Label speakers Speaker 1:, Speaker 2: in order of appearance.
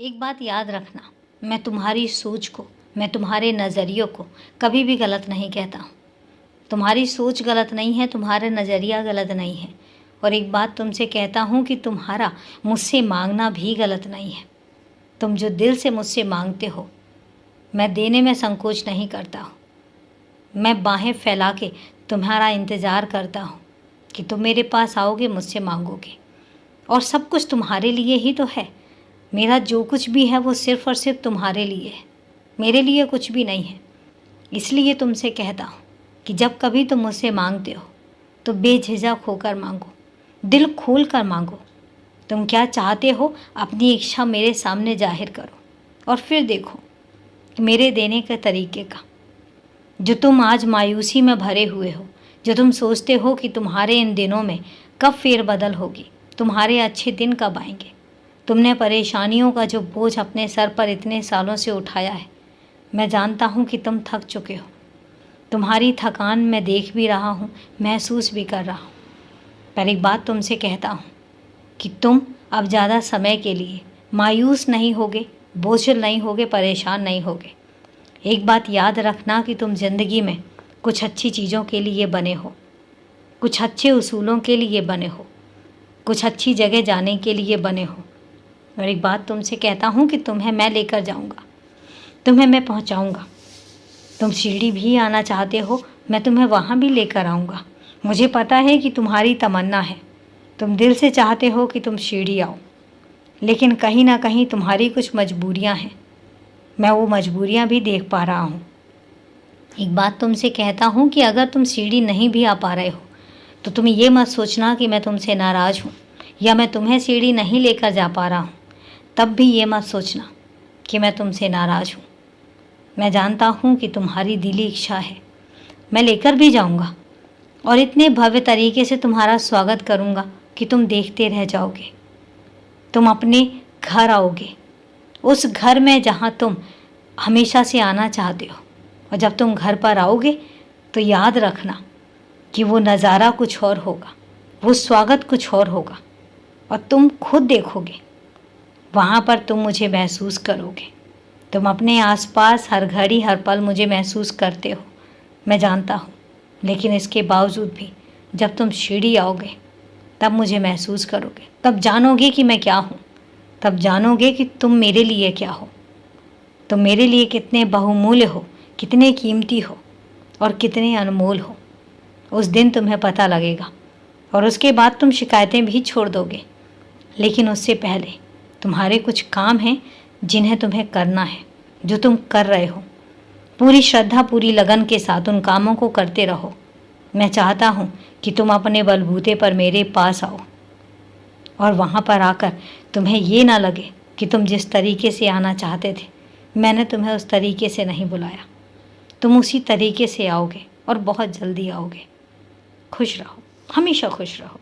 Speaker 1: एक बात याद रखना, मैं तुम्हारी सोच को, मैं तुम्हारे नज़रियों को कभी भी गलत नहीं कहता हूँ। तुम्हारी सोच गलत नहीं है, तुम्हारा नज़रिया गलत नहीं है। और एक बात तुमसे कहता हूँ कि तुम्हारा मुझसे मांगना भी गलत नहीं है। तुम जो दिल से मुझसे मांगते हो, मैं देने में संकोच नहीं करता हूँ। मैं बाहें फैला के तुम्हारा इंतज़ार करता हूँ कि तुम मेरे पास आओगे, मुझसे मांगोगे। और सब कुछ तुम्हारे लिए ही तो है। मेरा जो कुछ भी है वो सिर्फ़ और सिर्फ तुम्हारे लिए है, मेरे लिए कुछ भी नहीं है। इसलिए तुमसे कहता हूँ कि जब कभी तुम मुझसे मांगते हो तो बेझिझक होकर मांगो, दिल खोल कर मांगो। तुम क्या चाहते हो अपनी इच्छा मेरे सामने जाहिर करो और फिर देखो मेरे देने के तरीके का। जो तुम आज मायूसी में भरे हुए हो, जो तुम सोचते हो कि तुम्हारे इन दिनों में कब फेरबदल होगी, तुम्हारे अच्छे दिन कब आएंगे। तुमने परेशानियों का जो बोझ अपने सर पर इतने सालों से उठाया है, मैं जानता हूँ कि तुम थक चुके हो। तुम्हारी थकान मैं देख भी रहा हूँ, महसूस भी कर रहा हूँ। पर एक बात तुमसे कहता हूँ कि तुम अब ज़्यादा समय के लिए मायूस नहीं होगे, बोझिल नहीं होगे, परेशान नहीं होगे। एक बात याद रखना कि तुम ज़िंदगी में कुछ अच्छी चीज़ों के लिए बने हो, कुछ अच्छे उसूलों के लिए बने हो, कुछ अच्छी जगह जाने के लिए बने हो। और एक बात तुमसे कहता हूँ कि तुम्हें मैं लेकर जाऊँगा, तुम्हें मैं पहुँचाऊँगा। तुम शिरडी भी आना चाहते हो, मैं तुम्हें वहाँ भी लेकर आऊँगा। मुझे पता है कि तुम्हारी तमन्ना है, तुम दिल से चाहते हो कि तुम शिरडी आओ, लेकिन कहीं ना कहीं तुम्हारी कुछ मजबूरियाँ हैं। मैं वो मजबूरियाँ भी देख पा रहा हूँ। एक बात तुमसे कहता हूँ कि अगर तुम शिरडी नहीं भी आ पा रहे हो तो तुम ये मत सोचना कि मैं तुमसे नाराज़ हूँ या मैं तुम्हें शिरडी नहीं लेकर जा पा रहा हूँ। तब भी ये मत सोचना कि मैं तुमसे नाराज़ हूँ। मैं जानता हूँ कि तुम्हारी दिली इच्छा है, मैं लेकर भी जाऊँगा और इतने भव्य तरीके से तुम्हारा स्वागत करूँगा कि तुम देखते रह जाओगे। तुम अपने घर आओगे, उस घर में जहाँ तुम हमेशा से आना चाहते हो। और जब तुम घर पर आओगे तो याद रखना कि वो नज़ारा कुछ और होगा, वो स्वागत कुछ और होगा। और तुम खुद देखोगे, वहाँ पर तुम मुझे महसूस करोगे। तुम अपने आसपास हर घड़ी हर पल मुझे महसूस करते हो, मैं जानता हूँ। लेकिन इसके बावजूद भी जब तुम शिरडी आओगे तब मुझे महसूस करोगे, तब जानोगे कि मैं क्या हूँ, तब जानोगे कि तुम मेरे लिए क्या हो, तुम मेरे लिए कितने बहुमूल्य हो, कितने कीमती हो और कितने अनमोल हो। उस दिन तुम्हें पता लगेगा और उसके बाद तुम शिकायतें भी छोड़ दोगे। लेकिन उससे पहले तुम्हारे कुछ काम हैं जिन्हें तुम्हें करना है, जो तुम कर रहे हो। पूरी श्रद्धा, पूरी लगन के साथ उन कामों को करते रहो। मैं चाहता हूँ कि तुम अपने बलबूते पर मेरे पास आओ और वहाँ पर आकर तुम्हें ये ना लगे कि तुम जिस तरीके से आना चाहते थे मैंने तुम्हें उस तरीके से नहीं बुलाया। तुम उसी तरीके से आओगे और बहुत जल्दी आओगे। खुश रहो, हमेशा खुश रहो।